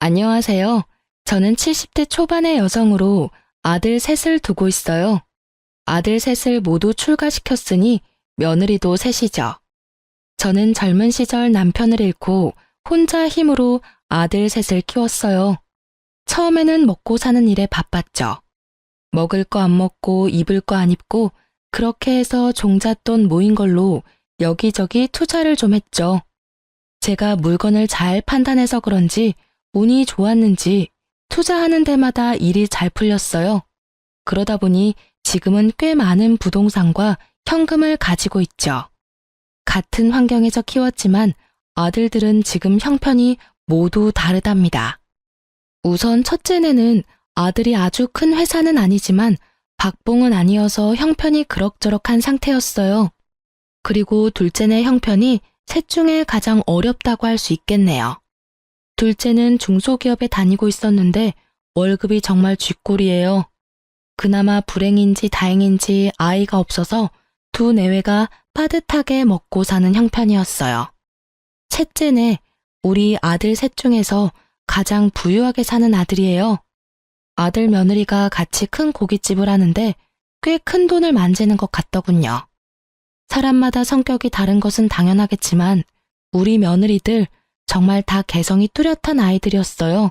안녕하세요. 저는 70대 초반의 여성으로 아들 셋을 두고 있어요. 아들 셋을 모두 출가시켰으니 며느리도 셋이죠. 저는 젊은 시절 남편을 잃고 혼자 힘으로 아들 셋을 키웠어요. 처음에는 먹고 사는 일에 바빴죠. 먹을 거 안 먹고 입을 거 안 입고 그렇게 해서 종잣돈 모인 걸로 여기저기 투자를 좀 했죠. 제가 물건을 잘 판단해서 그런지 운이 좋았는지 투자하는 데마다 일이 잘 풀렸어요. 그러다 보니 지금은 꽤 많은 부동산과 현금을 가지고 있죠. 같은 환경에서 키웠지만 아들들은 지금 형편이 모두 다르답니다. 우선 첫째네는 아들이 아주 큰 회사는 아니지만 박봉은 아니어서 형편이 그럭저럭한 상태였어요. 그리고 둘째네 형편이 셋 중에 가장 어렵다고 할 수 있겠네요. 둘째는 중소기업에 다니고 있었는데 월급이 정말 쥐꼬리예요. 그나마 불행인지 다행인지 아이가 없어서 두 내외가 빠듯하게 먹고 사는 형편이었어요. 셋째네, 우리 아들 셋 중에서 가장 부유하게 사는 아들이에요. 아들 며느리가 같이 큰 고깃집을 하는데 꽤 큰 돈을 만지는 것 같더군요. 사람마다 성격이 다른 것은 당연하겠지만 우리 며느리들 정말 다 개성이 뚜렷한 아이들이었어요.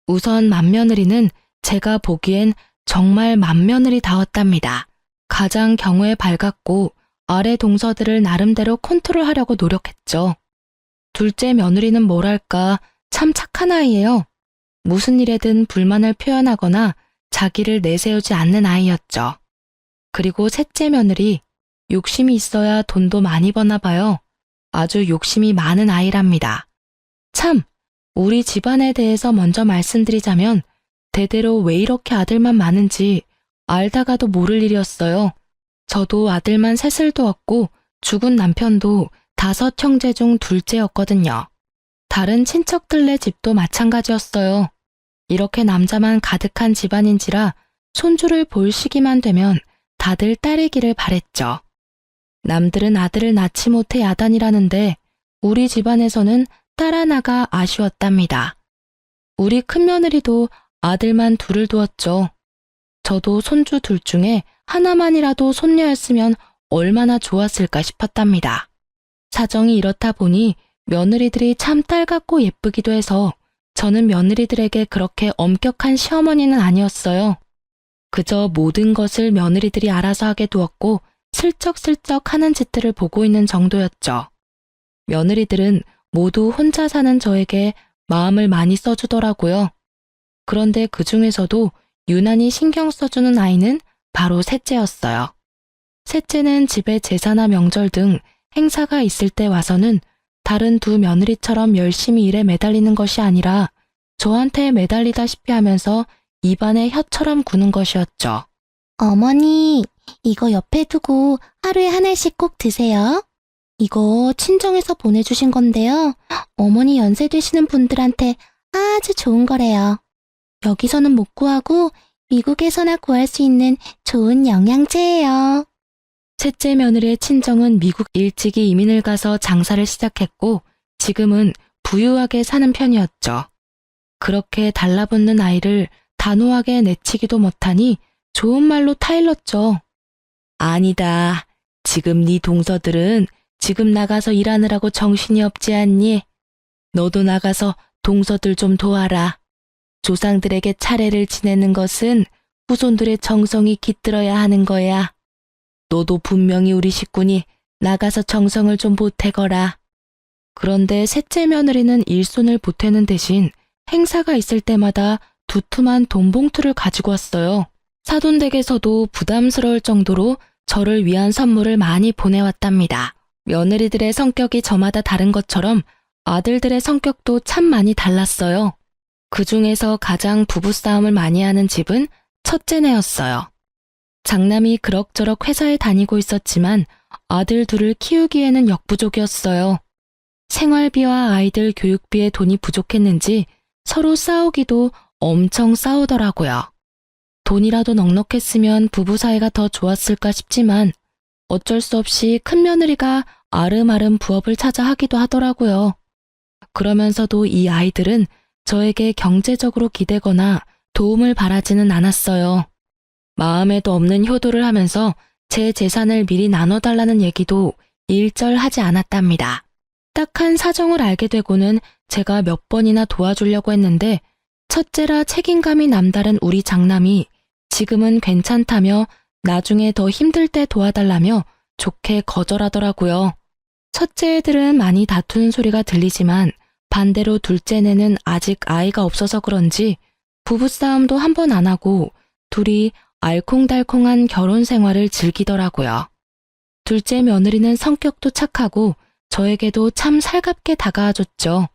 우선 맏며느리는 제가 보기엔 정말 맏며느리다웠답니다. 가장 경우에 밝았고 아래 동서들을 나름대로 컨트롤하려고 노력했죠. 둘째 며느리는 뭐랄까 참 착한 아이예요. 무슨 일에든 불만을 표현하거나 자기를 내세우지 않는 아이였죠. 그리고 셋째 며느리, 욕심이 있어야 돈도 많이 버나 봐요. 아주 욕심이 많은 아이랍니다. 참, 우리 집안에 대해서 먼저 말씀드리자면 대대로 왜 이렇게 아들만 많은지 알다가도 모를 일이었어요. 저도 아들만 셋을 두었고 죽은 남편도 5 형제 중 둘째였거든요. 다른 친척들네 집도 마찬가지였어요. 이렇게 남자만 가득한 집안인지라 손주를 볼 시기만 되면 다들 딸이기를 바랬죠. 남들은 아들을 낳지 못해 야단이라는데 우리 집안에서는 딸 하나가 아쉬웠답니다. 우리 큰며느리도 아들만 둘을 두었죠. 저도 손주 둘 중에 하나만이라도 손녀였으면 얼마나 좋았을까 싶었답니다. 사정이 이렇다 보니 며느리들이 참 딸 같고 예쁘기도 해서 저는 며느리들에게 그렇게 엄격한 시어머니는 아니었어요. 그저 모든 것을 며느리들이 알아서 하게 두었고 슬쩍슬쩍 하는 짓들을 보고 있는 정도였죠. 며느리들은 모두 혼자 사는 저에게 마음을 많이 써주더라고요. 그런데 그 중에서도 유난히 신경 써주는 아이는 바로 셋째였어요. 셋째는 집에 제사나 명절 등 행사가 있을 때 와서는 다른 두 며느리처럼 열심히 일에 매달리는 것이 아니라 저한테 매달리다시피 하면서 입안에 혀처럼 구는 것이었죠. 어머니, 이거 옆에 두고 하루에 하나씩 꼭 드세요. 이거 친정에서 보내주신 건데요. 어머니 연세 되시는 분들한테 아주 좋은 거래요. 여기서는 못 구하고 미국에서나 구할 수 있는 좋은 영양제예요. 셋째 며느리의 친정은 미국 일찍이 이민을 가서 장사를 시작했고 지금은 부유하게 사는 편이었죠. 그렇게 달라붙는 아이를 단호하게 내치기도 못하니 좋은 말로 타일렀죠. 아니다. 지금 네 동서들은 지금 나가서 일하느라고 정신이 없지 않니? 너도 나가서 동서들 좀 도와라. 조상들에게 차례를 지내는 것은 후손들의 정성이 깃들어야 하는 거야. 너도 분명히 우리 식구니 나가서 정성을 좀 보태거라. 그런데 셋째 며느리는 일손을 보태는 대신 행사가 있을 때마다 두툼한 돈봉투를 가지고 왔어요. 사돈댁에서도 부담스러울 정도로 저를 위한 선물을 많이 보내왔답니다. 며느리들의 성격이 저마다 다른 것처럼 아들들의 성격도 참 많이 달랐어요. 그 중에서 가장 부부싸움을 많이 하는 집은 첫째네였어요. 장남이 그럭저럭 회사에 다니고 있었지만 아들 둘을 키우기에는 역부족이었어요. 생활비와 아이들 교육비에 돈이 부족했는지 서로 싸우기도 엄청 싸우더라고요. 돈이라도 넉넉했으면 부부 사이가 더 좋았을까 싶지만 어쩔 수 없이 큰며느리가 아름아름 부업을 찾아 하기도 하더라고요. 그러면서도 이 아이들은 저에게 경제적으로 기대거나 도움을 바라지는 않았어요. 마음에도 없는 효도를 하면서 제 재산을 미리 나눠달라는 얘기도 일절하지 않았답니다. 딱한 사정을 알게 되고는 제가 몇 번이나 도와주려고 했는데 첫째라 책임감이 남다른 우리 장남이 지금은 괜찮다며 나중에 더 힘들 때 도와달라며 좋게 거절하더라고요. 첫째 애들은 많이 다투는 소리가 들리지만 반대로 둘째네는 아직 아이가 없어서 그런지 부부싸움도 한 번 안 하고 둘이 알콩달콩한 결혼 생활을 즐기더라고요. 둘째 며느리는 성격도 착하고 저에게도 참 살갑게 다가와줬죠.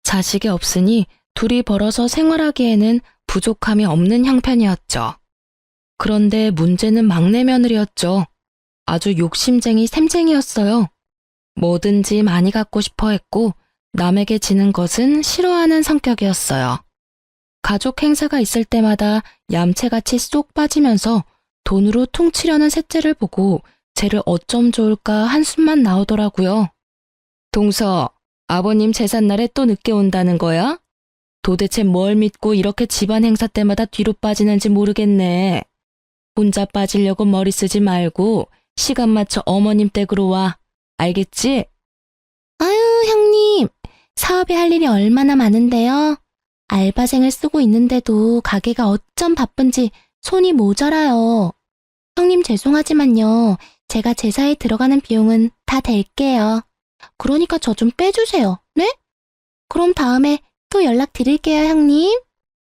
자식이 없으니 둘이 벌어서 생활하기에는 부족함이 없는 형편이었죠. 그런데 문제는 막내 며느리였죠. 아주 욕심쟁이 샘쟁이였어요. 뭐든지 많이 갖고 싶어 했고 남에게 지는 것은 싫어하는 성격이었어요. 가족 행사가 있을 때마다 얌체같이 쏙 빠지면서 돈으로 퉁치려는 셋째를 보고 쟤를 어쩜 좋을까 한숨만 나오더라고요. 동서, 아버님 제삿날에 또 늦게 온다는 거야? 도대체 뭘 믿고 이렇게 집안 행사 때마다 뒤로 빠지는지 모르겠네. 혼자 빠지려고 머리 쓰지 말고 시간 맞춰 어머님 댁으로 와. 알겠지? 아유, 형님. 사업에 할 일이 얼마나 많은데요. 알바생을 쓰고 있는데도 가게가 어쩜 바쁜지 손이 모자라요. 형님 죄송하지만요. 제가 제사에 들어가는 비용은 다 댈게요. 그러니까 저 좀 빼주세요. 네? 그럼 다음에 또 연락드릴게요, 형님.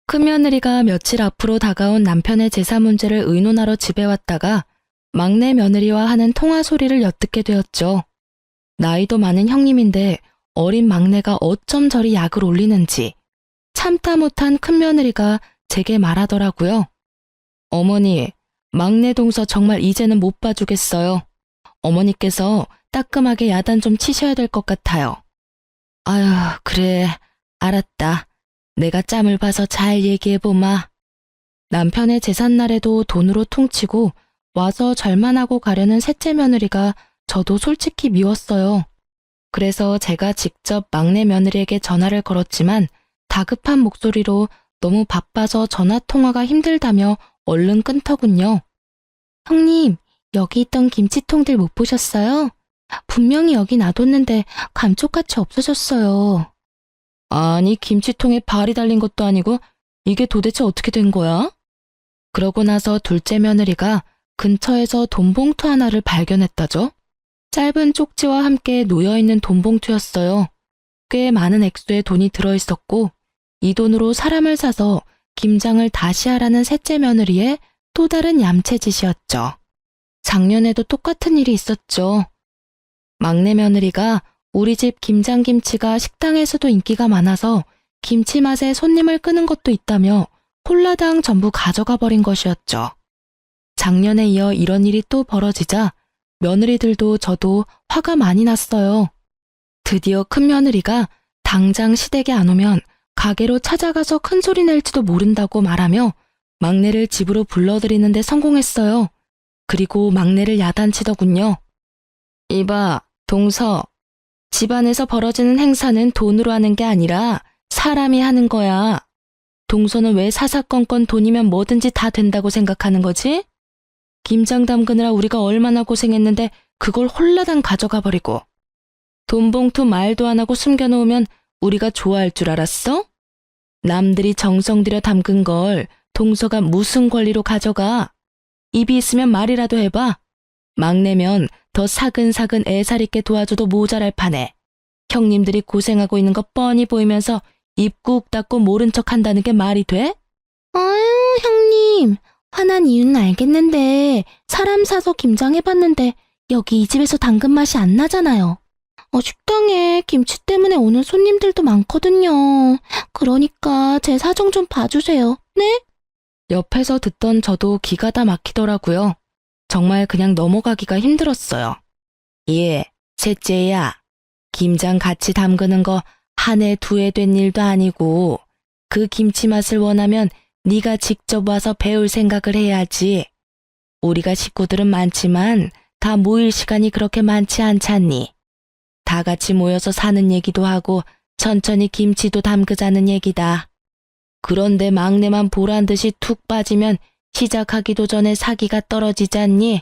큰며느리가 며칠 앞으로 다가온 남편의 제사 문제를 의논하러 집에 왔다가 막내 며느리와 하는 통화 소리를 엿듣게 되었죠. 나이도 많은 형님인데 어린 막내가 어쩜 저리 약을 올리는지 참다 못한 큰며느리가 제게 말하더라고요. 어머니, 막내 동서 정말 이제는 못 봐주겠어요. 어머니께서 따끔하게 야단 좀 치셔야 될 것 같아요. 아유, 그래, 알았다. 내가 짬을 봐서 잘 얘기해보마. 남편의 제삿날에도 돈으로 퉁치고 와서 절만 하고 가려는 셋째 며느리가 저도 솔직히 미웠어요. 그래서 제가 직접 막내 며느리에게 전화를 걸었지만 다급한 목소리로 너무 바빠서 전화통화가 힘들다며 얼른 끊더군요. 형님, 여기 있던 김치통들 못 보셨어요? 분명히 여기 놔뒀는데 감쪽같이 없어졌어요. 아니, 김치통에 발이 달린 것도 아니고 이게 도대체 어떻게 된 거야? 그러고 나서 둘째 며느리가 근처에서 돈봉투 하나를 발견했다죠. 짧은 쪽지와 함께 놓여있는 돈봉투였어요. 꽤 많은 액수의 돈이 들어있었고 이 돈으로 사람을 사서 김장을 다시 하라는 셋째 며느리의 또 다른 얌체짓이었죠. 작년에도 똑같은 일이 있었죠. 막내 며느리가 우리 집 김장김치가 식당에서도 인기가 많아서 김치 맛에 손님을 끄는 것도 있다며 홀라당 전부 가져가 버린 것이었죠. 작년에 이어 이런 일이 또 벌어지자 며느리들도 저도 화가 많이 났어요. 드디어 큰며느리가 당장 시댁에 안 오면 가게로 찾아가서 큰 소리 낼지도 모른다고 말하며 막내를 집으로 불러들이는 데 성공했어요. 그리고 막내를 야단치더군요. 이봐, 동서. 집안에서 벌어지는 행사는 돈으로 하는 게 아니라 사람이 하는 거야. 동서는 왜 사사건건 돈이면 뭐든지 다 된다고 생각하는 거지? 김장 담그느라 우리가 얼마나 고생했는데 그걸 홀라당 가져가 버리고. 돈봉투 말도 안 하고 숨겨놓으면 우리가 좋아할 줄 알았어? 남들이 정성 들여 담근 걸 동서가 무슨 권리로 가져가? 입이 있으면 말이라도 해봐. 막내면 더 사근사근 애살 있게 도와줘도 모자랄 판에 형님들이 고생하고 있는 거 뻔히 보이면서 입 꾹 닫고 모른 척 한다는 게 말이 돼? 아유, 형님. 화난 이유는 알겠는데 사람 사서 김장해봤는데 여기 이 집에서 담근 맛이 안 나잖아요. 식당에 김치 때문에 오는 손님들도 많거든요. 그러니까 제 사정 좀 봐주세요. 네? 옆에서 듣던 저도 기가 다 막히더라고요. 정말 그냥 넘어가기가 힘들었어요. 예, 셋째야. 김장 같이 담그는 거 한 해 두 해 된 일도 아니고 그 김치 맛을 원하면 네가 직접 와서 배울 생각을 해야지. 우리가 식구들은 많지만 다 모일 시간이 그렇게 많지 않잖니. 다 같이 모여서 사는 얘기도 하고 천천히 김치도 담그자는 얘기다. 그런데 막내만 보란 듯이 툭 빠지면 시작하기도 전에 사기가 떨어지지 않니?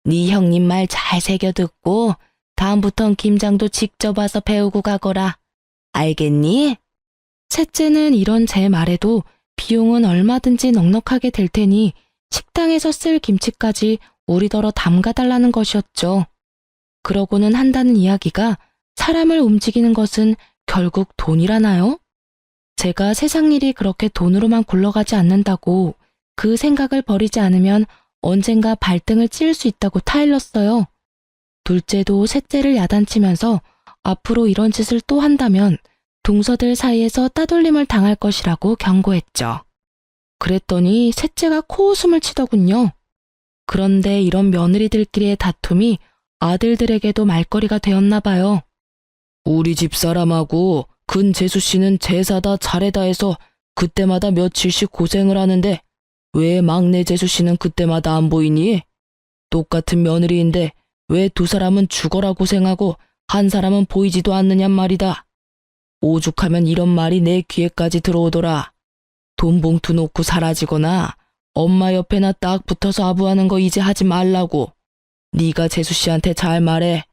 네 형님 말 잘 새겨 듣고 다음부턴 김장도 직접 와서 배우고 가거라. 알겠니? 셋째는 이런 제 말에도 비용은 얼마든지 넉넉하게 될 테니 식당에서 쓸 김치까지 우리더러 담가달라는 것이었죠. 그러고는 한다는 이야기가 사람을 움직이는 것은 결국 돈이라나요? 제가 세상 일이 그렇게 돈으로만 굴러가지 않는다고 그 생각을 버리지 않으면 언젠가 발등을 찌를 수 있다고 타일렀어요. 둘째도 셋째를 야단치면서 앞으로 이런 짓을 또 한다면 동서들 사이에서 따돌림을 당할 것이라고 경고했죠. 그랬더니 셋째가 코웃음을 치더군요. 그런데 이런 며느리들끼리의 다툼이 아들들에게도 말거리가 되었나 봐요. 우리 집 사람하고 근재수 씨는 제사다 차례다 해서 그때마다 며칠씩 고생을 하는데 왜 막내 재수 씨는 그때마다 안 보이니? 똑같은 며느리인데 왜 두 사람은 죽어라 고생하고 한 사람은 보이지도 않느냔 말이다. 오죽하면 이런 말이 내 귀에까지 들어오더라. 돈 봉투 놓고 사라지거나 엄마 옆에나 딱 붙어서 아부하는 거 이제 하지 말라고. 네가 재수 씨한테 잘 말해.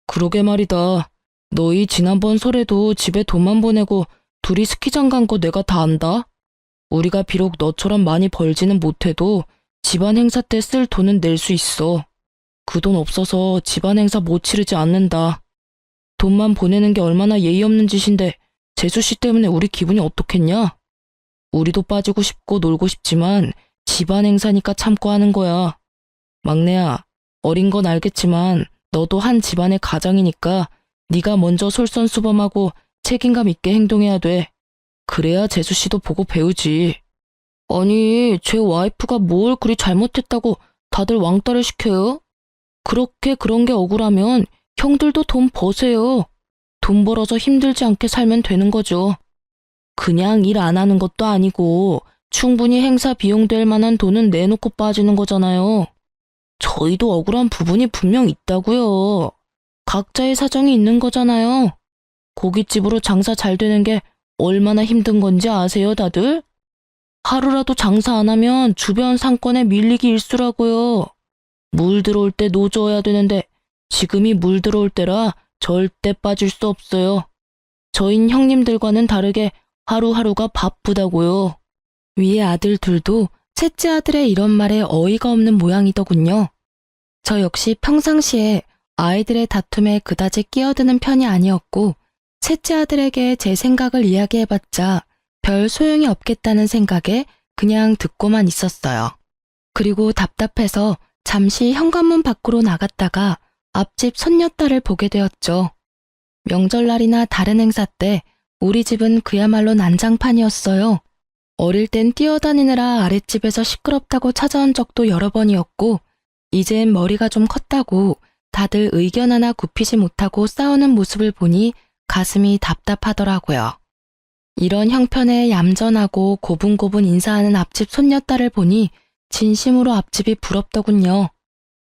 그러게 말이다. 너희 지난번 설에도 집에 돈만 보내고 둘이 스키장 간 거 내가 다 안다. 우리가 비록 너처럼 많이 벌지는 못해도 집안 행사 때 쓸 돈은 낼 수 있어. 그 돈 없어서 집안 행사 못 치르지 않는다. 돈만 보내는 게 얼마나 예의 없는 짓인데 재수 씨 때문에 우리 기분이 어떻겠냐? 우리도 빠지고 싶고 놀고 싶지만 집안 행사니까 참고 하는 거야. 막내야, 어린 건 알겠지만 너도 한 집안의 가장이니까 네가 먼저 솔선수범하고 책임감 있게 행동해야 돼. 그래야 재수 씨도 보고 배우지. 아니, 제 와이프가 뭘 그리 잘못했다고 다들 왕따를 시켜요? 그렇게 그런 게 억울하면 형들도 돈 버세요. 돈 벌어서 힘들지 않게 살면 되는 거죠. 그냥 일 안 하는 것도 아니고 충분히 행사 비용 될 만한 돈은 내놓고 빠지는 거잖아요. 저희도 억울한 부분이 분명 있다고요. 각자의 사정이 있는 거잖아요. 고깃집으로 장사 잘 되는 게 얼마나 힘든 건지 아세요, 다들? 하루라도 장사 안 하면 주변 상권에 밀리기 일쑤라고요. 물 들어올 때 노져야 되는데 지금이 물 들어올 때라 절대 빠질 수 없어요. 저흰 형님들과는 다르게 하루하루가 바쁘다고요. 위에 아들 둘도 셋째 아들의 이런 말에 어이가 없는 모양이더군요. 저 역시 평상시에 아이들의 다툼에 그다지 끼어드는 편이 아니었고 셋째 아들에게 제 생각을 이야기해봤자 별 소용이 없겠다는 생각에 그냥 듣고만 있었어요. 그리고 답답해서 잠시 현관문 밖으로 나갔다가 앞집 손녀딸을 보게 되었죠. 명절날이나 다른 행사 때 우리 집은 그야말로 난장판이었어요. 어릴 땐 뛰어다니느라 아랫집에서 시끄럽다고 찾아온 적도 여러 번이었고 이젠 머리가 좀 컸다고 다들 의견 하나 굽히지 못하고 싸우는 모습을 보니 가슴이 답답하더라고요. 이런 형편에 얌전하고 고분고분 인사하는 앞집 손녀딸을 보니 진심으로 앞집이 부럽더군요.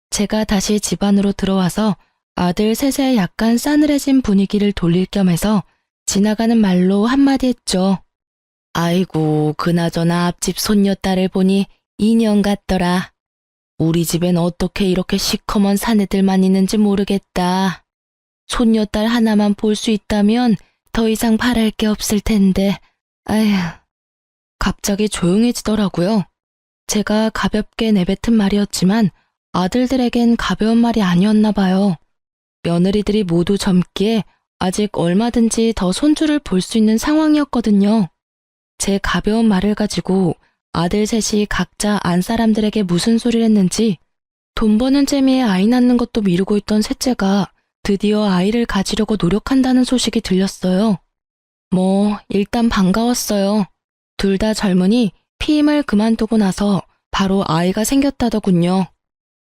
제가 다시 집 안으로 들어와서 아들 셋의 약간 싸늘해진 분위기를 돌릴 겸해서 지나가는 말로 한마디 했죠. 아이고, 그나저나 앞집 손녀딸을 보니 인형 같더라. 우리 집엔 어떻게 이렇게 시커먼 사내들만 있는지 모르겠다. 손녀딸 하나만 볼 수 있다면 더 이상 바랄 게 없을 텐데, 아휴. 갑자기 조용해지더라고요. 제가 가볍게 내뱉은 말이었지만 아들들에겐 가벼운 말이 아니었나 봐요. 며느리들이 모두 젊기에 아직 얼마든지 더 손주를 볼 수 있는 상황이었거든요. 제 가벼운 말을 가지고 아들 셋이 각자 안 사람들에게 무슨 소리를 했는지 돈 버는 재미에 아이 낳는 것도 미루고 있던 셋째가 드디어 아이를 가지려고 노력한다는 소식이 들렸어요. 일단 반가웠어요. 둘 다 젊으니 피임을 그만두고 나서 바로 아이가 생겼다더군요.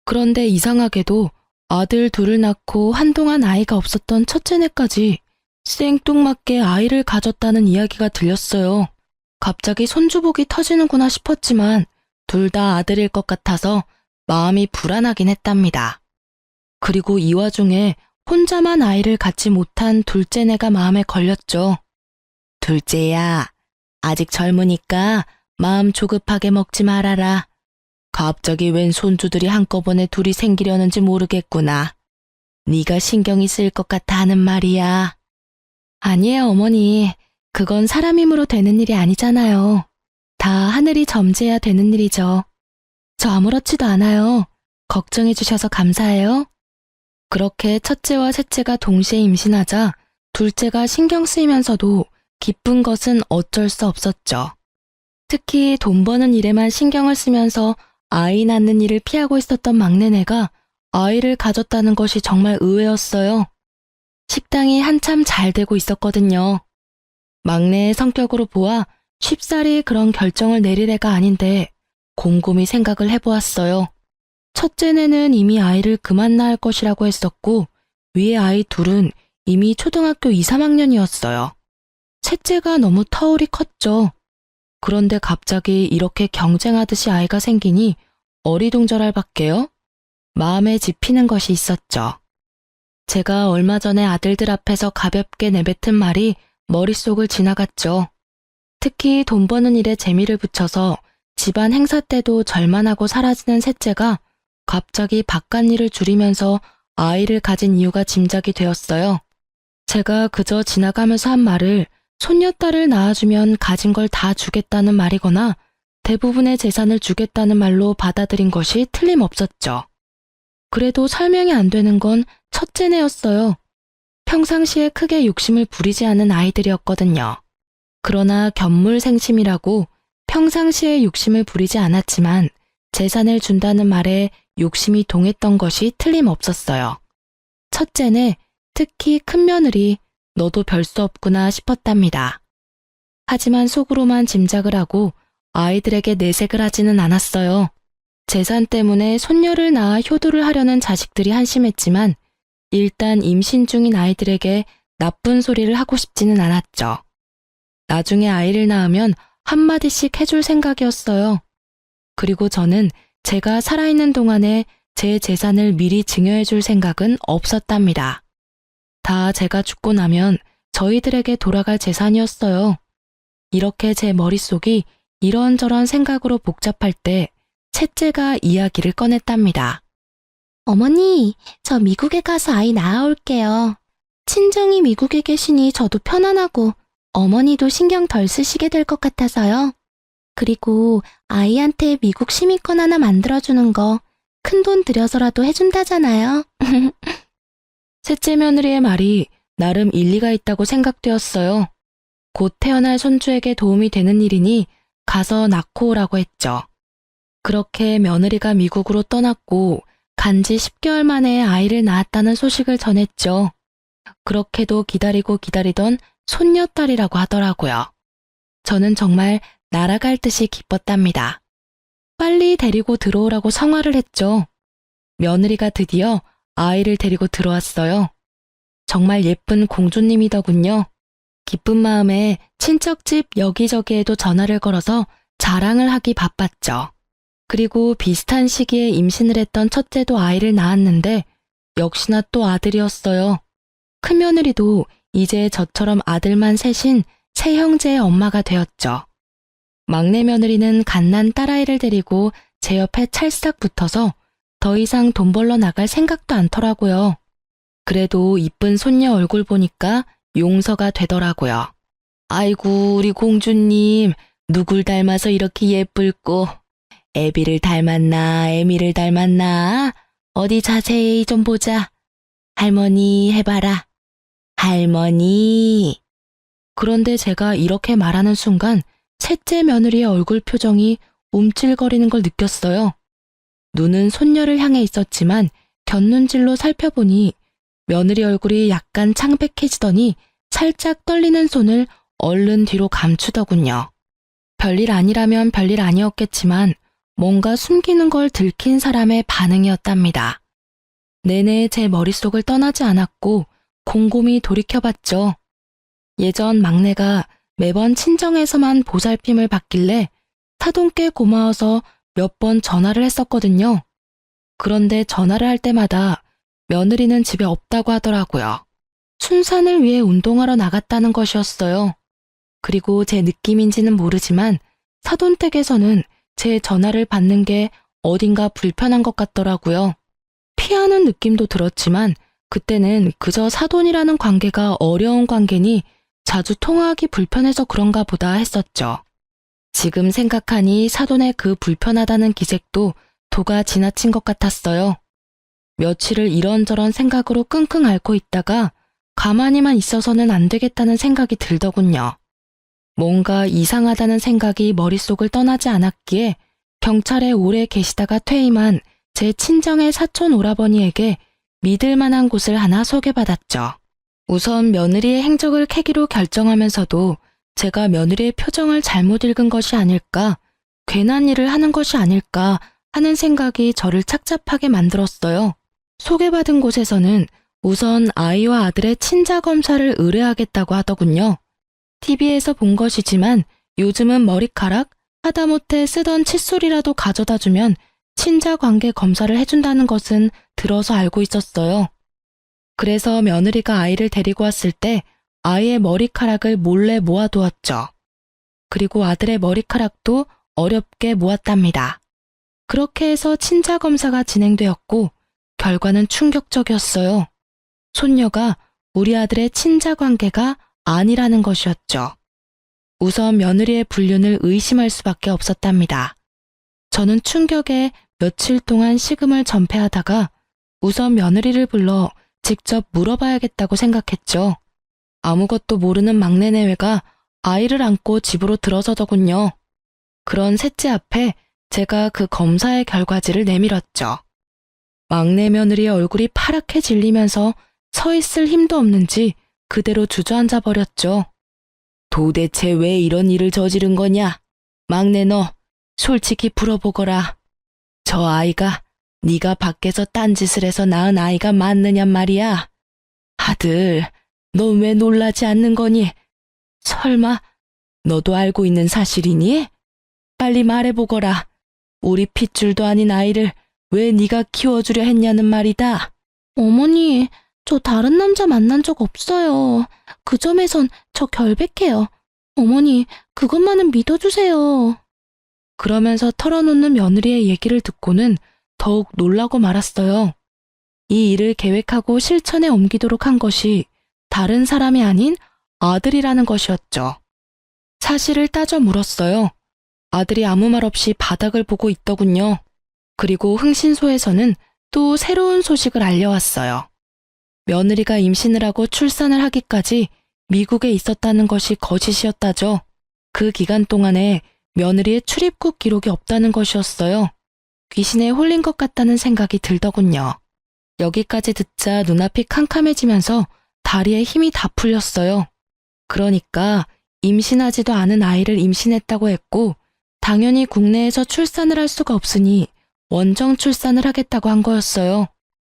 그런데 이상하게도 아들 둘을 낳고 한동안 아이가 없었던 첫째네까지 생뚱맞게 아이를 가졌다는 이야기가 들렸어요. 갑자기 손주복이 터지는구나 싶었지만 둘 다 아들일 것 같아서 마음이 불안하긴 했답니다. 그리고 이 와중에 혼자만 아이를 갖지 못한 둘째네가 마음에 걸렸죠. 둘째야, 아직 젊으니까 마음 조급하게 먹지 말아라. 갑자기 웬 손주들이 한꺼번에 둘이 생기려는지 모르겠구나. 네가 신경이 쓰일 것 같아 하는 말이야. 아니에요, 어머니. 그건 사람 힘으로 되는 일이 아니잖아요. 다 하늘이 점지해야 되는 일이죠. 저 아무렇지도 않아요. 걱정해 주셔서 감사해요. 그렇게 첫째와 셋째가 동시에 임신하자 둘째가 신경 쓰이면서도 기쁜 것은 어쩔 수 없었죠. 특히 돈 버는 일에만 신경을 쓰면서 아이 낳는 일을 피하고 있었던 막내네가 아이를 가졌다는 것이 정말 의외였어요. 식당이 한참 잘 되고 있었거든요. 막내의 성격으로 보아 쉽사리 그런 결정을 내릴 애가 아닌데 곰곰이 생각을 해보았어요. 첫째네는 이미 아이를 그만 낳을 것이라고 했었고 위에 아이 둘은 이미 초등학교 2, 3학년이었어요. 셋째가 너무 터울이 컸죠. 그런데 갑자기 이렇게 경쟁하듯이 아이가 생기니 어리둥절할 밖에요. 마음에 집히는 것이 있었죠. 제가 얼마 전에 아들들 앞에서 가볍게 내뱉은 말이 머릿속을 지나갔죠. 특히 돈 버는 일에 재미를 붙여서 집안 행사 때도 절만 하고 사라지는 셋째가 갑자기 바깥일을 줄이면서 아이를 가진 이유가 짐작이 되었어요. 제가 그저 지나가면서 한 말을 손녀딸을 낳아주면 가진 걸 다 주겠다는 말이거나 대부분의 재산을 주겠다는 말로 받아들인 것이 틀림없었죠. 그래도 설명이 안 되는 건 첫째네였어요. 평상시에 크게 욕심을 부리지 않은 아이들이었거든요. 그러나 견물생심이라고 평상시에 욕심을 부리지 않았지만 재산을 준다는 말에 욕심이 동했던 것이 틀림없었어요. 첫째는 특히 큰 며느리 너도 별 수 없구나 싶었답니다. 하지만 속으로만 짐작을 하고 아이들에게 내색을 하지는 않았어요. 재산 때문에 손녀를 낳아 효도를 하려는 자식들이 한심했지만 일단 임신 중인 아이들에게 나쁜 소리를 하고 싶지는 않았죠. 나중에 아이를 낳으면 한마디씩 해줄 생각이었어요. 그리고 저는 제가 살아있는 동안에 제 재산을 미리 증여해줄 생각은 없었답니다. 다 제가 죽고 나면 저희들에게 돌아갈 재산이었어요. 이렇게 제 머릿속이 이런저런 생각으로 복잡할 때 셋째가 이야기를 꺼냈답니다. 어머니, 저 미국에 가서 아이 낳아올게요. 친정이 미국에 계시니 저도 편안하고 어머니도 신경 덜 쓰시게 될 것 같아서요. 그리고 아이한테 미국 시민권 하나 만들어주는 거 큰 돈 들여서라도 해준다잖아요. 셋째 며느리의 말이 나름 일리가 있다고 생각되었어요. 곧 태어날 손주에게 도움이 되는 일이니 가서 낳고 오라고 했죠. 그렇게 며느리가 미국으로 떠났고 간지 10개월 만에 아이를 낳았다는 소식을 전했죠. 그렇게도 기다리고 기다리던 손녀딸이라고 하더라고요. 저는 정말 날아갈 듯이 기뻤답니다. 빨리 데리고 들어오라고 성화를 했죠. 며느리가 드디어 아이를 데리고 들어왔어요. 정말 예쁜 공주님이더군요. 기쁜 마음에 친척집 여기저기에도 전화를 걸어서 자랑을 하기 바빴죠. 그리고 비슷한 시기에 임신을 했던 첫째도 아이를 낳았는데 역시나 또 아들이었어요. 큰며느리도 이제 저처럼 아들만 셋인 세 형제의 엄마가 되었죠. 막내 며느리는 갓난 딸아이를 데리고 제 옆에 찰싹 붙어서 더 이상 돈 벌러 나갈 생각도 않더라고요. 그래도 이쁜 손녀 얼굴 보니까 용서가 되더라고요. 아이고 우리 공주님 누굴 닮아서 이렇게 예쁠꼬. 애비를 닮았나 애미를 닮았나 어디 자세히 좀 보자. 할머니 해봐라. 할머니. 그런데 제가 이렇게 말하는 순간 셋째 며느리의 얼굴 표정이 움찔거리는 걸 느꼈어요. 눈은 손녀를 향해 있었지만 곁눈질로 살펴보니 며느리 얼굴이 약간 창백해지더니 살짝 떨리는 손을 얼른 뒤로 감추더군요. 별일 아니라면 별일 아니었겠지만 뭔가 숨기는 걸 들킨 사람의 반응이었답니다. 내내 제 머릿속을 떠나지 않았고 곰곰이 돌이켜봤죠. 예전 막내가 매번 친정에서만 보살핌을 받길래 사돈께 고마워서 몇 번 전화를 했었거든요. 그런데 전화를 할 때마다 며느리는 집에 없다고 하더라고요. 순산을 위해 운동하러 나갔다는 것이었어요. 그리고 제 느낌인지는 모르지만 사돈댁에서는 제 전화를 받는 게 어딘가 불편한 것 같더라고요. 피하는 느낌도 들었지만 그때는 그저 사돈이라는 관계가 어려운 관계니 자주 통화하기 불편해서 그런가 보다 했었죠. 지금 생각하니 사돈의 그 불편하다는 기색도 도가 지나친 것 같았어요. 며칠을 이런저런 생각으로 끙끙 앓고 있다가 가만히만 있어서는 안 되겠다는 생각이 들더군요. 뭔가 이상하다는 생각이 머릿속을 떠나지 않았기에 경찰에 오래 계시다가 퇴임한 제 친정의 사촌 오라버니에게 믿을 만한 곳을 하나 소개받았죠. 우선 며느리의 행적을 캐기로 결정하면서도 제가 며느리의 표정을 잘못 읽은 것이 아닐까, 괜한 일을 하는 것이 아닐까 하는 생각이 저를 착잡하게 만들었어요. 소개받은 곳에서는 우선 아이와 아들의 친자 검사를 의뢰하겠다고 하더군요. TV에서 본 것이지만 요즘은 머리카락, 하다못해 쓰던 칫솔이라도 가져다 주면 친자 관계 검사를 해준다는 것은 들어서 알고 있었어요. 그래서 며느리가 아이를 데리고 왔을 때 아이의 머리카락을 몰래 모아두었죠. 그리고 아들의 머리카락도 어렵게 모았답니다. 그렇게 해서 친자 검사가 진행되었고 결과는 충격적이었어요. 손녀가 우리 아들의 친자 관계가 아니라는 것이었죠. 우선 며느리의 불륜을 의심할 수밖에 없었답니다. 저는 충격에 며칠 동안 식음을 전폐하다가 우선 며느리를 불러 직접 물어봐야겠다고 생각했죠. 아무것도 모르는 막내 내외가 아이를 안고 집으로 들어서더군요. 그런 셋째 앞에 제가 그 검사의 결과지를 내밀었죠. 막내 며느리의 얼굴이 파랗게 질리면서 서 있을 힘도 없는지 그대로 주저앉아 버렸죠. 도대체 왜 이런 일을 저지른 거냐? 막내 너, 솔직히 풀어보거라. 저 아이가 네가 밖에서 딴짓을 해서 낳은 아이가 맞느냔 말이야. 아들, 너 왜 놀라지 않는 거니? 설마 너도 알고 있는 사실이니? 빨리 말해보거라. 우리 핏줄도 아닌 아이를 왜 네가 키워주려 했냐는 말이다. 어머니, 저 다른 남자 만난 적 없어요. 그 점에선 저 결백해요. 어머니, 그것만은 믿어주세요. 그러면서 털어놓는 며느리의 얘기를 듣고는 더욱 놀라고 말았어요. 이 일을 계획하고 실천에 옮기도록 한 것이 다른 사람이 아닌 아들이라는 것이었죠. 사실을 따져 물었어요. 아들이 아무 말 없이 바닥을 보고 있더군요. 그리고 흥신소에서는 또 새로운 소식을 알려왔어요. 며느리가 임신을 하고 출산을 하기까지 미국에 있었다는 것이 거짓이었다죠. 그 기간 동안에 며느리의 출입국 기록이 없다는 것이었어요. 귀신에 홀린 것 같다는 생각이 들더군요. 여기까지 듣자 눈앞이 캄캄해지면서 다리에 힘이 다 풀렸어요. 그러니까 임신하지도 않은 아이를 임신했다고 했고 당연히 국내에서 출산을 할 수가 없으니 원정 출산을 하겠다고 한 거였어요.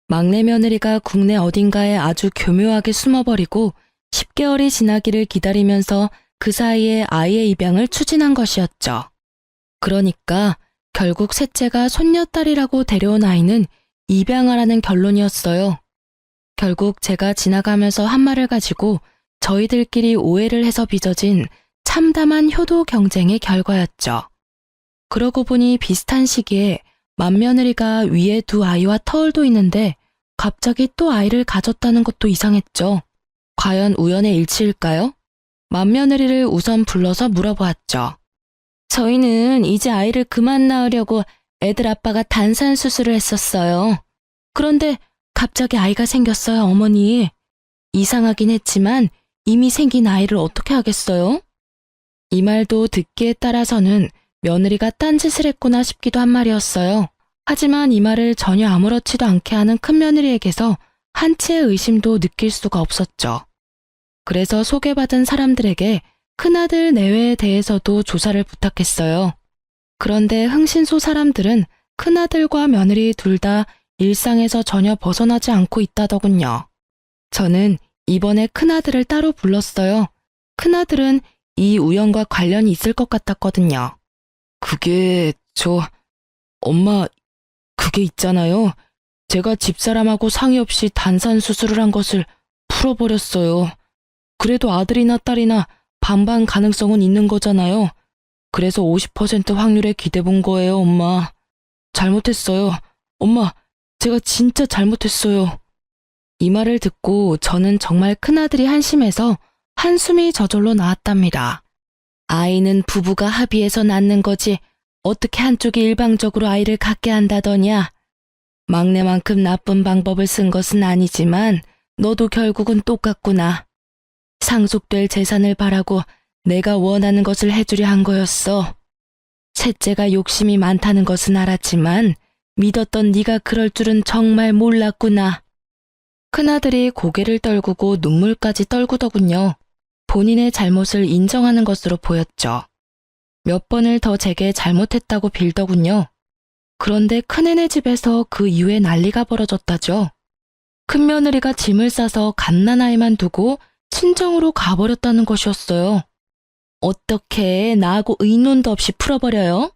막내 며느리가 국내 어딘가에 아주 교묘하게 숨어버리고 10개월이 지나기를 기다리면서 그 사이에 아이의 입양을 추진한 것이었죠. 그러니까 결국 셋째가 손녀딸이라고 데려온 아이는 입양하라는 결론이었어요. 결국 제가 지나가면서 한 말을 가지고 저희들끼리 오해를 해서 빚어진 참담한 효도 경쟁의 결과였죠. 그러고 보니 비슷한 시기에 맏며느리가 위에 두 아이와 터울도 있는데 갑자기 또 아이를 가졌다는 것도 이상했죠. 과연 우연의 일치일까요? 맏며느리를 우선 불러서 물어보았죠. 저희는 이제 아이를 그만 낳으려고 애들 아빠가 단산 수술을 했었어요. 그런데 갑자기 아이가 생겼어요, 어머니. 이상하긴 했지만 이미 생긴 아이를 어떻게 하겠어요? 이 말도 듣기에 따라서는 며느리가 딴짓을 했구나 싶기도 한 말이었어요. 하지만 이 말을 전혀 아무렇지도 않게 하는 큰며느리에게서 한치의 의심도 느낄 수가 없었죠. 그래서 소개받은 사람들에게 큰아들 내외에 대해서도 조사를 부탁했어요. 그런데 흥신소 사람들은 큰아들과 며느리 둘 다 일상에서 전혀 벗어나지 않고 있다더군요. 저는 이번에 큰아들을 따로 불렀어요. 큰아들은 이 우연과 관련이 있을 것 같았거든요. 엄마, 그게 있잖아요. 제가 집사람하고 상의 없이 단산 수술을 한 것을 풀어버렸어요. 그래도 아들이나 딸이나 반반 가능성은 있는 거잖아요. 그래서 50% 확률에 기대본 거예요, 엄마. 잘못했어요. 엄마, 제가 진짜 잘못했어요. 이 말을 듣고 저는 정말 큰아들이 한심해서 한숨이 저절로 나왔답니다. 아이는 부부가 합의해서 낳는 거지 어떻게 한쪽이 일방적으로 아이를 갖게 한다더냐. 막내만큼 나쁜 방법을 쓴 것은 아니지만 너도 결국은 똑같구나. 상속될 재산을 바라고 내가 원하는 것을 해주려 한 거였어. 셋째가 욕심이 많다는 것은 알았지만 믿었던 네가 그럴 줄은 정말 몰랐구나. 큰아들이 고개를 떨구고 눈물까지 떨구더군요. 본인의 잘못을 인정하는 것으로 보였죠. 몇 번을 더 제게 잘못했다고 빌더군요. 그런데 큰애네 집에서 그 이후에 난리가 벌어졌다죠. 큰며느리가 짐을 싸서 갓난아이만 두고 친정으로 가버렸다는 것이었어요. 어떻게 나하고 의논도 없이 풀어버려요?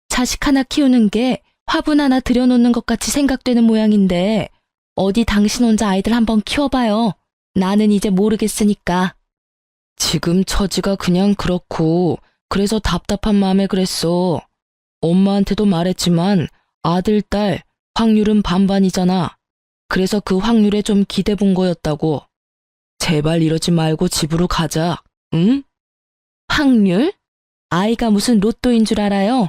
자식 하나 키우는 게 화분 하나 들여놓는 것 같이 생각되는 모양인데 어디 당신 혼자 아이들 한번 키워봐요. 나는 이제 모르겠으니까. 지금 처지가 그냥 그렇고 그래서 답답한 마음에 그랬어. 엄마한테도 말했지만 아들, 딸 확률은 반반이잖아. 그래서 그 확률에 좀 기대본 거였다고. 제발 이러지 말고 집으로 가자. 응? 확률? 아이가 무슨 로또인 줄 알아요?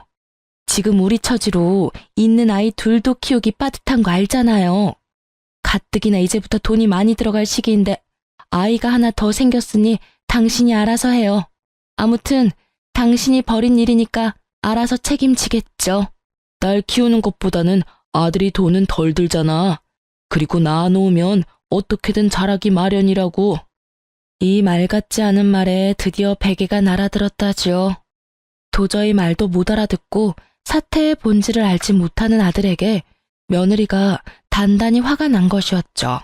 지금 우리 처지로 있는 아이 둘도 키우기 빠듯한 거 알잖아요. 가뜩이나 이제부터 돈이 많이 들어갈 시기인데 아이가 하나 더 생겼으니 당신이 알아서 해요. 아무튼 당신이 벌인 일이니까 알아서 책임지겠죠. 딸 키우는 것보다는 아들이 돈은 덜 들잖아. 그리고 낳아놓으면 어떻게든 자라기 마련이라고. 이 말 같지 않은 말에 드디어 베개가 날아들었다지요. 도저히 말도 못 알아듣고 사태의 본질을 알지 못하는 아들에게 며느리가 단단히 화가 난 것이었죠.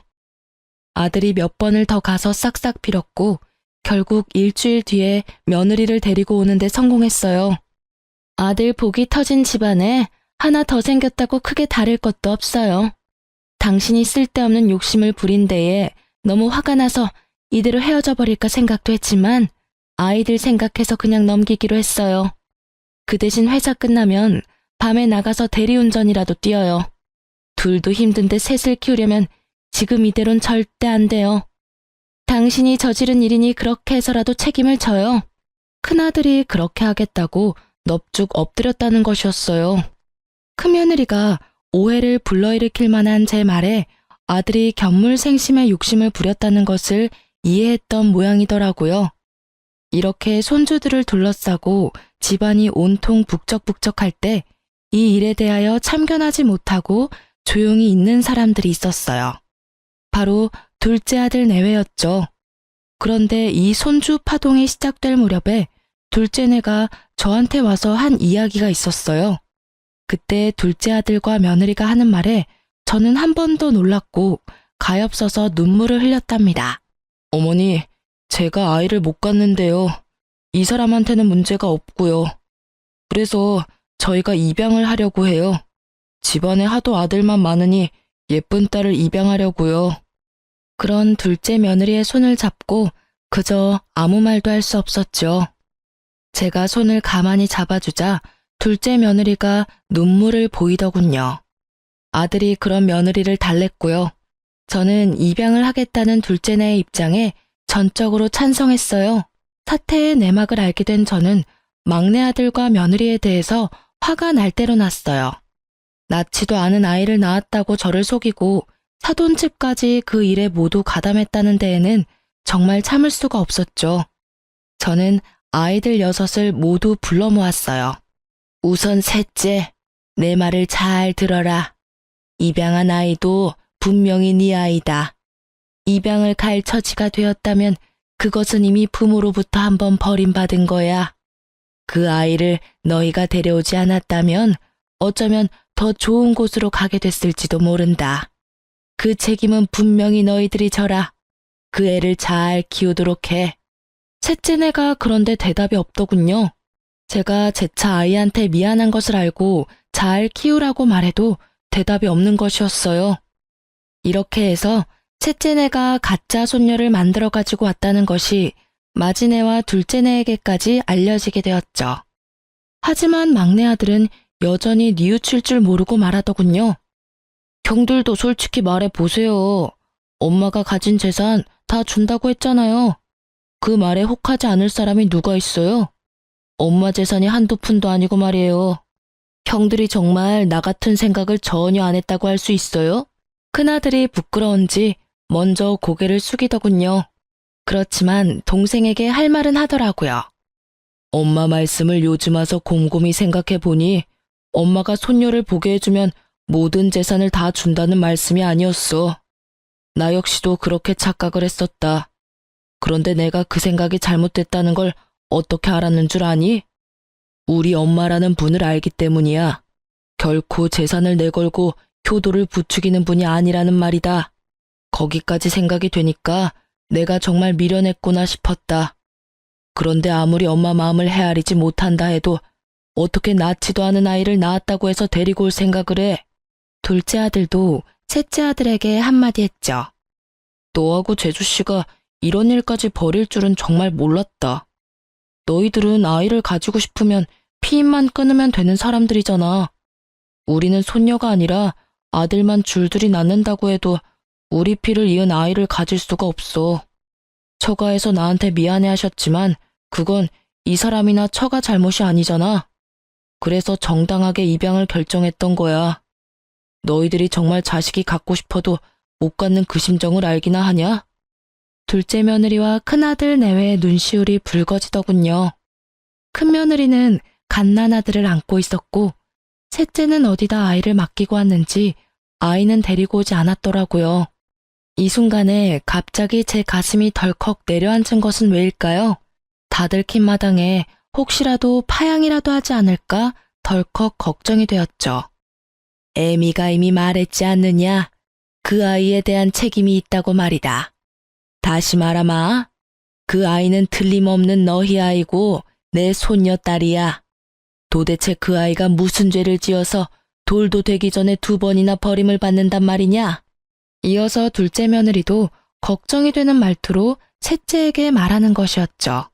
아들이 몇 번을 더 가서 싹싹 빌었고 결국 일주일 뒤에 며느리를 데리고 오는데 성공했어요. 아들 복이 터진 집안에 하나 더 생겼다고 크게 다를 것도 없어요. 당신이 쓸데없는 욕심을 부린 데에 너무 화가 나서 이대로 헤어져 버릴까 생각도 했지만 아이들 생각해서 그냥 넘기기로 했어요. 그 대신 회사 끝나면 밤에 나가서 대리운전이라도 뛰어요. 둘도 힘든데 셋을 키우려면 지금 이대로는 절대 안 돼요. 당신이 저지른 일이니 그렇게 해서라도 책임을 져요. 큰아들이 그렇게 하겠다고 넙죽 엎드렸다는 것이었어요. 큰며느리가 오해를 불러일으킬 만한 제 말에 아들이 견물생심의 욕심을 부렸다는 것을 이해했던 모양이더라고요. 이렇게 손주들을 둘러싸고 집안이 온통 북적북적할 때 이 일에 대하여 참견하지 못하고 조용히 있는 사람들이 있었어요. 바로 둘째 아들 내외였죠. 그런데 이 손주 파동이 시작될 무렵에 둘째네가 저한테 와서 한 이야기가 있었어요. 그때 둘째 아들과 며느리가 하는 말에 저는 한 번 더 놀랐고 가엾어서 눈물을 흘렸답니다. 어머니, 제가 아이를 못 갖는데요. 이 사람한테는 문제가 없고요. 그래서 저희가 입양을 하려고 해요. 집안에 하도 아들만 많으니 예쁜 딸을 입양하려고요. 그런 둘째 며느리의 손을 잡고 그저 아무 말도 할 수 없었죠. 제가 손을 가만히 잡아주자 둘째 며느리가 눈물을 보이더군요. 아들이 그런 며느리를 달랬고요. 저는 입양을 하겠다는 둘째네의 입장에 전적으로 찬성했어요. 사태의 내막을 알게 된 저는 막내 아들과 며느리에 대해서 화가 날 대로 났어요. 낳지도 않은 아이를 낳았다고 저를 속이고 사돈집까지 그 일에 모두 가담했다는 데에는 정말 참을 수가 없었죠. 저는 아이들 6을 모두 불러 모았어요. 우선 셋째, 내 말을 잘 들어라. 입양한 아이도 분명히 네 아이다. 입양을 갈 처지가 되었다면 그것은 이미 부모로부터 한번 버림받은 거야. 그 아이를 너희가 데려오지 않았다면 어쩌면 더 좋은 곳으로 가게 됐을지도 모른다. 그 책임은 분명히 너희들이 져라. 그 애를 잘 키우도록 해. 셋째네가 그런데 대답이 없더군요. 제가 재차 아이한테 미안한 것을 알고 잘 키우라고 말해도 대답이 없는 것이었어요. 이렇게 해서 셋째네가 가짜 손녀를 만들어 가지고 왔다는 것이 마지네와 둘째네에게까지 알려지게 되었죠. 하지만 막내 아들은 여전히 뉘우칠 줄 모르고 말하더군요. 형들도 솔직히 말해보세요. 엄마가 가진 재산 다 준다고 했잖아요. 그 말에 혹하지 않을 사람이 누가 있어요? 엄마 재산이 한두 푼도 아니고 말이에요. 형들이 정말 나 같은 생각을 전혀 안 했다고 할 수 있어요? 큰아들이 부끄러운지 먼저 고개를 숙이더군요. 그렇지만 동생에게 할 말은 하더라고요. 엄마 말씀을 요즘 와서 곰곰이 생각해 보니 엄마가 손녀를 보게 해주면 모든 재산을 다 준다는 말씀이 아니었어. 나 역시도 그렇게 착각을 했었다. 그런데 내가 그 생각이 잘못됐다는 걸 어떻게 알았는 줄 아니? 우리 엄마라는 분을 알기 때문이야. 결코 재산을 내걸고 효도를 부추기는 분이 아니라는 말이다. 거기까지 생각이 되니까 내가 정말 미련했구나 싶었다. 그런데 아무리 엄마 마음을 헤아리지 못한다 해도 어떻게 낳지도 않은 아이를 낳았다고 해서 데리고 올 생각을 해. 둘째 아들도 셋째 아들에게 한마디 했죠. 너하고 재주씨가 이런 일까지 벌일 줄은 정말 몰랐다. 너희들은 아이를 가지고 싶으면 피임만 끊으면 되는 사람들이잖아. 우리는 손녀가 아니라 아들만 줄줄이 낳는다고 해도 우리 피를 이은 아이를 가질 수가 없어. 처가에서 나한테 미안해 하셨지만 그건 이 사람이나 처가 잘못이 아니잖아. 그래서 정당하게 입양을 결정했던 거야. 너희들이 정말 자식이 갖고 싶어도 못 갖는 그 심정을 알기나 하냐? 둘째 며느리와 큰아들 내외의 눈시울이 붉어지더군요. 큰며느리는 갓난아들을 안고 있었고 셋째는 어디다 아이를 맡기고 왔는지 아이는 데리고 오지 않았더라고요. 이 순간에 갑자기 제 가슴이 덜컥 내려앉은 것은 왜일까요? 다들 킨 마당에 혹시라도 파양이라도 하지 않을까 덜컥 걱정이 되었죠. 애미가 이미 말했지 않느냐? 그 아이에 대한 책임이 있다고 말이다. 다시 말하마. 그 아이는 틀림없는 너희 아이고 내 손녀딸이야. 도대체 그 아이가 무슨 죄를 지어서 돌도 되기 전에 2번이나 버림을 받는단 말이냐? 이어서 둘째 며느리도 걱정이 되는 말투로 셋째에게 말하는 것이었죠.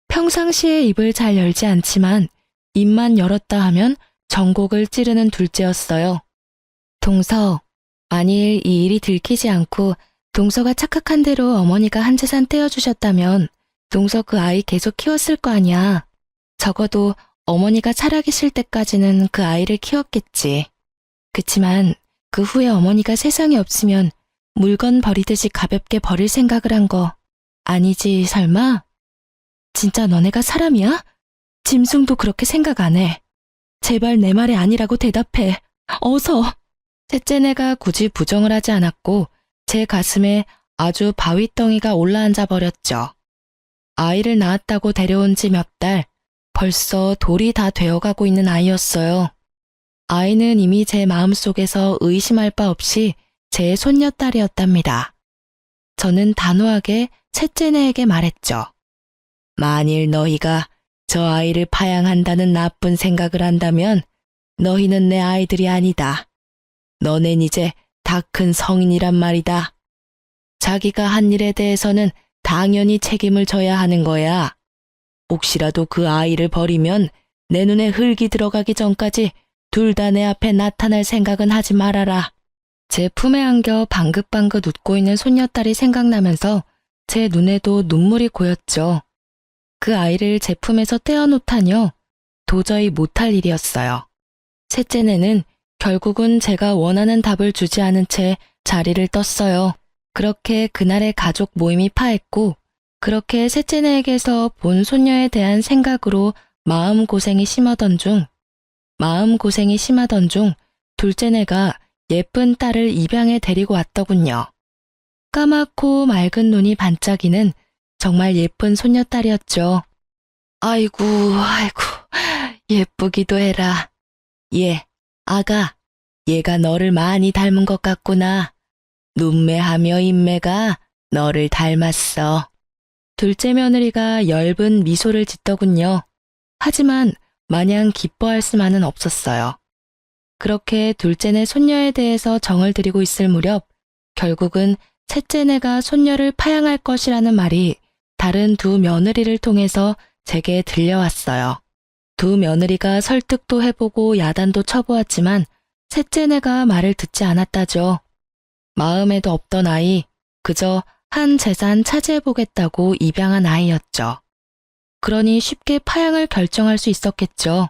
평상시에 입을 잘 열지 않지만 입만 열었다 하면 전곡을 찌르는 둘째였어요. 동서, 만일 이 일이 들키지 않고 동서가 착각한 대로 어머니가 한 재산 떼어주셨다면 동서 그 아이 계속 키웠을 거 아니야. 적어도 어머니가 살아계실 때까지는 그 아이를 키웠겠지. 그치만 그 후에 어머니가 세상에 없으면 물건 버리듯이 가볍게 버릴 생각을 한 거 아니지 설마? 진짜 너네가 사람이야? 짐승도 그렇게 생각 안 해. 제발 내 말이 아니라고 대답해. 어서. 셋째네가 굳이 부정을 하지 않았고 제 가슴에 아주 바위덩이가 올라앉아 버렸죠. 아이를 낳았다고 데려온 지 몇 달, 벌써 돌이 다 되어가고 있는 아이였어요. 아이는 이미 제 마음속에서 의심할 바 없이 제 손녀딸이었답니다. 저는 단호하게 셋째네에게 말했죠. 만일 너희가 저 아이를 파양한다는 나쁜 생각을 한다면 너희는 내 아이들이 아니다. 너넨 이제 다 큰 성인이란 말이다. 자기가 한 일에 대해서는 당연히 책임을 져야 하는 거야. 혹시라도 그 아이를 버리면 내 눈에 흙이 들어가기 전까지 둘 다 내 앞에 나타날 생각은 하지 말아라. 제 품에 안겨 방긋방긋 웃고 있는 손녀딸이 생각나면서 제 눈에도 눈물이 고였죠. 그 아이를 제 품에서 떼어놓다니요. 도저히 못할 일이었어요. 셋째네는 결국은 제가 원하는 답을 주지 않은 채 자리를 떴어요. 그렇게 그날의 가족 모임이 파했고 그렇게 셋째네에게서 본 손녀에 대한 생각으로 마음고생이 심하던 중 둘째네가 예쁜 딸을 입양해 데리고 왔더군요. 까맣고 맑은 눈이 반짝이는 정말 예쁜 손녀딸이었죠. 아이고 예쁘기도 해라. 아가, 얘가 너를 많이 닮은 것 같구나. 눈매하며 인매가 너를 닮았어. 둘째 며느리가 엷은 미소를 짓더군요. 하지만 마냥 기뻐할 수만은 없었어요. 그렇게 둘째네 손녀에 대해서 정을 들이고 있을 무렵 결국은 셋째네가 손녀를 파양할 것이라는 말이 다른 두 며느리를 통해서 제게 들려왔어요. 두 며느리가 설득도 해보고 야단도 쳐보았지만 셋째네가 말을 듣지 않았다죠. 마음에도 없던 아이, 그저 한 재산 차지해보겠다고 입양한 아이였죠. 그러니 쉽게 파양을 결정할 수 있었겠죠.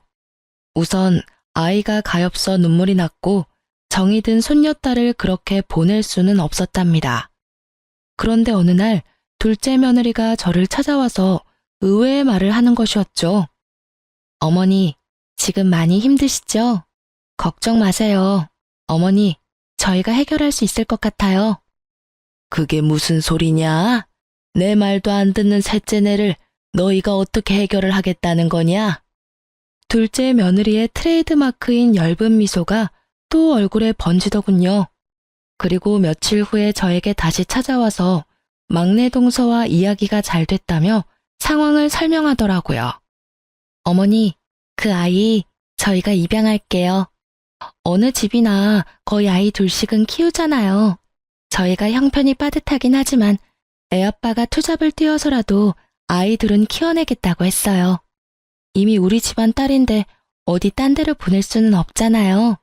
우선 아이가 가엾어 눈물이 났고 정이 든 손녀딸을 그렇게 보낼 수는 없었답니다. 그런데 어느 날 둘째 며느리가 저를 찾아와서 의외의 말을 하는 것이었죠. 어머니, 지금 많이 힘드시죠? 걱정 마세요. 어머니, 저희가 해결할 수 있을 것 같아요. 그게 무슨 소리냐? 내 말도 안 듣는 셋째네를 너희가 어떻게 해결을 하겠다는 거냐? 둘째 며느리의 트레이드마크인 엷은 미소가 또 얼굴에 번지더군요. 그리고 며칠 후에 저에게 다시 찾아와서 막내 동서와 이야기가 잘 됐다며 상황을 설명하더라고요. 어머니, 그 아이 저희가 입양할게요. 어느 집이나 거의 아이 둘씩은 키우잖아요. 저희가 형편이 빠듯하긴 하지만 애아빠가 투잡을 뛰어서라도 아이들은 키워내겠다고 했어요. 이미 우리 집안 딸인데 어디 딴 데로 보낼 수는 없잖아요.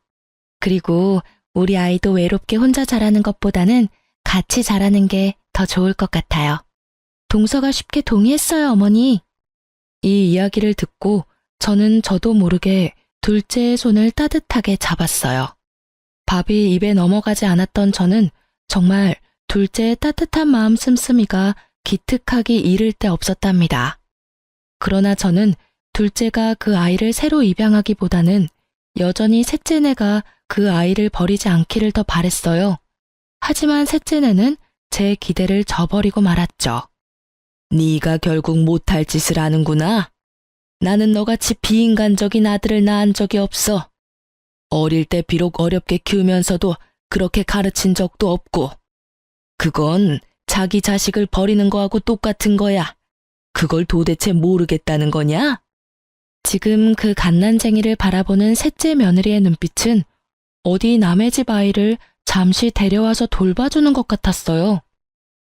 그리고 우리 아이도 외롭게 혼자 자라는 것보다는 같이 자라는 게 더 좋을 것 같아요. 동서가 쉽게 동의했어요, 어머니. 이 이야기를 듣고 저는 저도 모르게 둘째의 손을 따뜻하게 잡았어요. 밥이 입에 넘어가지 않았던 저는 정말 둘째의 따뜻한 마음 씀씀이가 기특하기 이를 데 없었답니다. 그러나 저는 둘째가 그 아이를 새로 입양하기보다는 여전히 셋째네가 그 아이를 버리지 않기를 더 바랬어요. 하지만 셋째네는 제 기대를 저버리고 말았죠. 네가 결국 못할 짓을 하는구나. 나는 너같이 비인간적인 아들을 낳은 적이 없어. 어릴 때 비록 어렵게 키우면서도 그렇게 가르친 적도 없고. 그건 자기 자식을 버리는 거하고 똑같은 거야. 그걸 도대체 모르겠다는 거냐? 지금 그 갓난쟁이를 바라보는 셋째 며느리의 눈빛은 어디 남의 집 아이를 잠시 데려와서 돌봐주는 것 같았어요.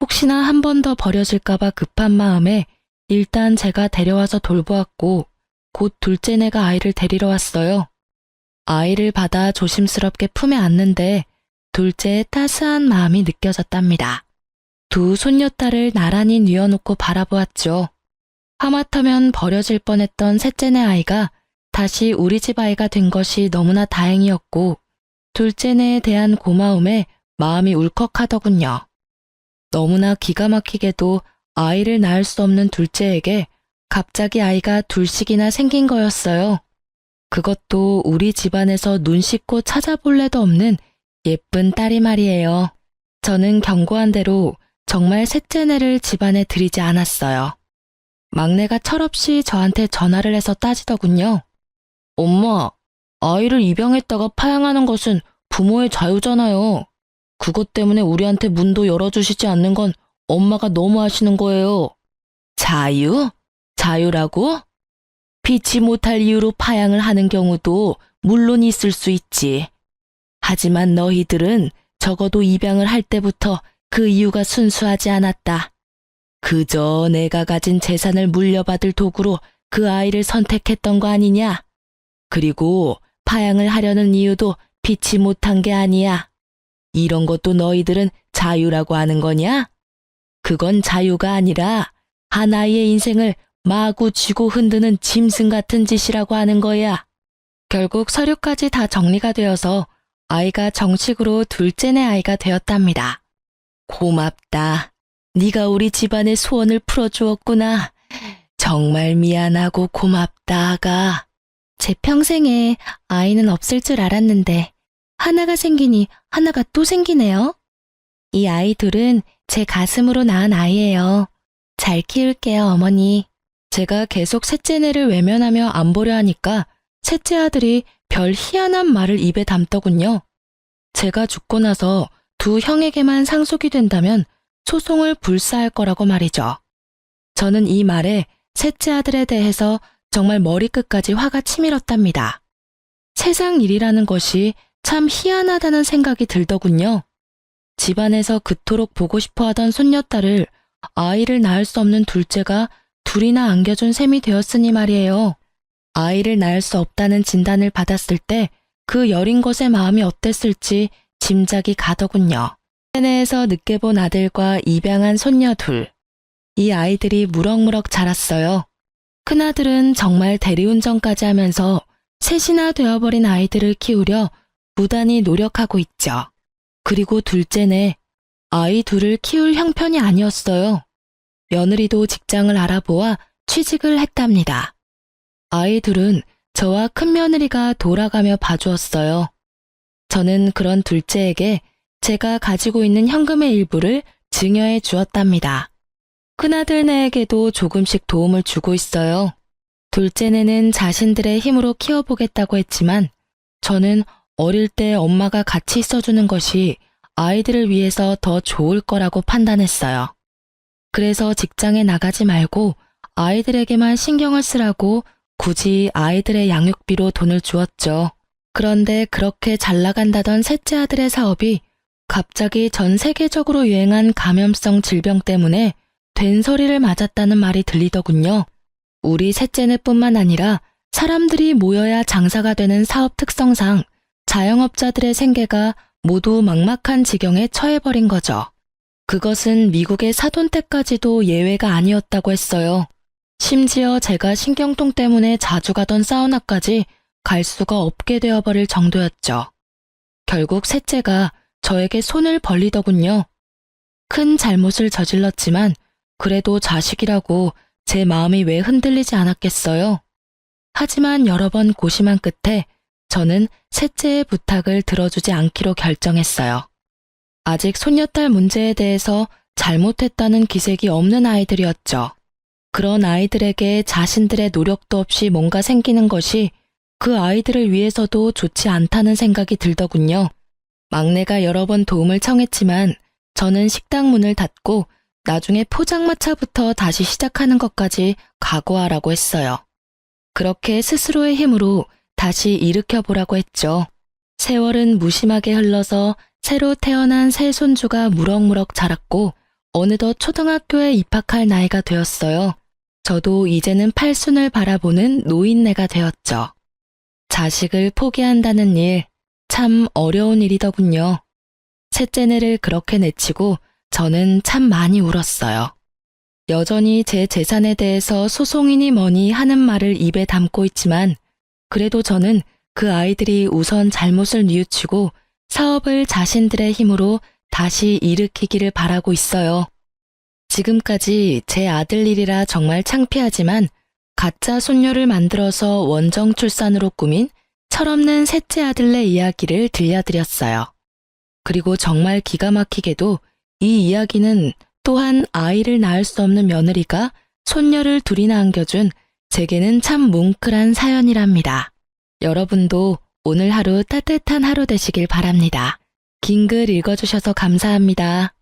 혹시나 한 번 더 버려질까봐 급한 마음에 일단 제가 데려와서 돌보았고 곧 둘째네가 아이를 데리러 왔어요. 아이를 받아 조심스럽게 품에 안는데 둘째의 따스한 마음이 느껴졌답니다. 두 손녀딸을 나란히 뉘어놓고 바라보았죠. 하마터면 버려질 뻔했던 셋째네 아이가 다시 우리 집 아이가 된 것이 너무나 다행이었고 둘째네에 대한 고마움에 마음이 울컥하더군요. 너무나 기가 막히게도 아이를 낳을 수 없는 둘째에게 갑자기 아이가 둘씩이나 생긴 거였어요. 그것도 우리 집안에서 눈 씻고 찾아볼 애도 없는 예쁜 딸이 말이에요. 저는 경고한 대로 정말 셋째네를 집안에 들이지 않았어요. 막내가 철없이 저한테 전화를 해서 따지더군요. 엄마, 아이를 입양했다가 파양하는 것은 부모의 자유잖아요. 그것 때문에 우리한테 문도 열어주시지 않는 건 엄마가 너무 하시는 거예요. 자유? 자유라고? 피치 못할 이유로 파양을 하는 경우도 물론 있을 수 있지. 하지만 너희들은 적어도 입양을 할 때부터 그 이유가 순수하지 않았다. 그저 내가 가진 재산을 물려받을 도구로 그 아이를 선택했던 거 아니냐? 그리고 파양을 하려는 이유도 피치 못한 게 아니야. 이런 것도 너희들은 자유라고 하는 거냐? 그건 자유가 아니라 한 아이의 인생을 마구 쥐고 흔드는 짐승 같은 짓이라고 하는 거야. 결국 서류까지 다 정리가 되어서 아이가 정식으로 둘째네 아이가 되었답니다. 고맙다. 네가 우리 집안의 소원을 풀어주었구나. 정말 미안하고 고맙다, 아가. 제 평생에 아이는 없을 줄 알았는데 하나가 생기니 하나가 또 생기네요. 이 아이 둘은 제 가슴으로 낳은 아이예요. 잘 키울게요, 어머니. 제가 계속 셋째네를 외면하며 안 보려 하니까 셋째 아들이 별 희한한 말을 입에 담더군요. 제가 죽고 나서 두 형에게만 상속이 된다면 소송을 불사할 거라고 말이죠. 저는 이 말에 셋째 아들에 대해서 정말 머리끝까지 화가 치밀었답니다. 세상 일이라는 것이 참 희한하다는 생각이 들더군요. 집안에서 그토록 보고 싶어 하던 손녀딸을 아이를 낳을 수 없는 둘째가 둘이나 안겨준 셈이 되었으니 말이에요. 아이를 낳을 수 없다는 진단을 받았을 때 그 여린 것의 마음이 어땠을지 짐작이 가더군요. 세내에서 늦게 본 아들과 입양한 손녀 둘. 이 아이들이 무럭무럭 자랐어요. 큰아들은 정말 대리운전까지 하면서 셋이나 되어버린 아이들을 키우려 부단히 노력하고 있죠. 그리고 둘째네, 아이 둘을 키울 형편이 아니었어요. 며느리도 직장을 알아보아 취직을 했답니다. 아이 둘은 저와 큰며느리가 돌아가며 봐주었어요. 저는 그런 둘째에게 제가 가지고 있는 현금의 일부를 증여해 주었답니다. 큰아들네에게도 조금씩 도움을 주고 있어요. 둘째네는 자신들의 힘으로 키워보겠다고 했지만 저는 어릴 때 엄마가 같이 있어주는 것이 아이들을 위해서 더 좋을 거라고 판단했어요. 그래서 직장에 나가지 말고 아이들에게만 신경을 쓰라고 굳이 아이들의 양육비로 돈을 주었죠. 그런데 그렇게 잘 나간다던 셋째 아들의 사업이 갑자기 전 세계적으로 유행한 감염성 질병 때문에 된소리를 맞았다는 말이 들리더군요. 우리 셋째네뿐만 아니라 사람들이 모여야 장사가 되는 사업 특성상 자영업자들의 생계가 모두 막막한 지경에 처해버린 거죠. 그것은 미국의 사돈댁까지도 예외가 아니었다고 했어요. 심지어 제가 신경통 때문에 자주 가던 사우나까지 갈 수가 없게 되어버릴 정도였죠. 결국 셋째가 저에게 손을 벌리더군요. 큰 잘못을 저질렀지만 그래도 자식이라고 제 마음이 왜 흔들리지 않았겠어요. 하지만 여러 번 고심한 끝에 저는 셋째의 부탁을 들어주지 않기로 결정했어요. 아직 손녀딸 문제에 대해서 잘못했다는 기색이 없는 아이들이었죠. 그런 아이들에게 자신들의 노력도 없이 뭔가 생기는 것이 그 아이들을 위해서도 좋지 않다는 생각이 들더군요. 막내가 여러 번 도움을 청했지만 저는 식당 문을 닫고 나중에 포장마차부터 다시 시작하는 것까지 각오하라고 했어요. 그렇게 스스로의 힘으로 다시 일으켜보라고 했죠. 세월은 무심하게 흘러서 새로 태어난 새 손주가 무럭무럭 자랐고 어느덧 초등학교에 입학할 나이가 되었어요. 저도 이제는 팔순을 바라보는 노인네가 되었죠. 자식을 포기한다는 일, 참 어려운 일이더군요. 셋째네를 그렇게 내치고 저는 참 많이 울었어요. 여전히 제 재산에 대해서 소송이니 뭐니 하는 말을 입에 담고 있지만 그래도 저는 그 아이들이 우선 잘못을 뉘우치고 사업을 자신들의 힘으로 다시 일으키기를 바라고 있어요. 지금까지 제 아들 일이라 정말 창피하지만 가짜 손녀를 만들어서 원정 출산으로 꾸민 철없는 셋째 아들네 이야기를 들려드렸어요. 그리고 정말 기가 막히게도 이 이야기는 또한 아이를 낳을 수 없는 며느리가 손녀를 둘이나 안겨준 제게는 참 뭉클한 사연이랍니다. 여러분도 오늘 하루 따뜻한 하루 되시길 바랍니다. 긴 글 읽어주셔서 감사합니다.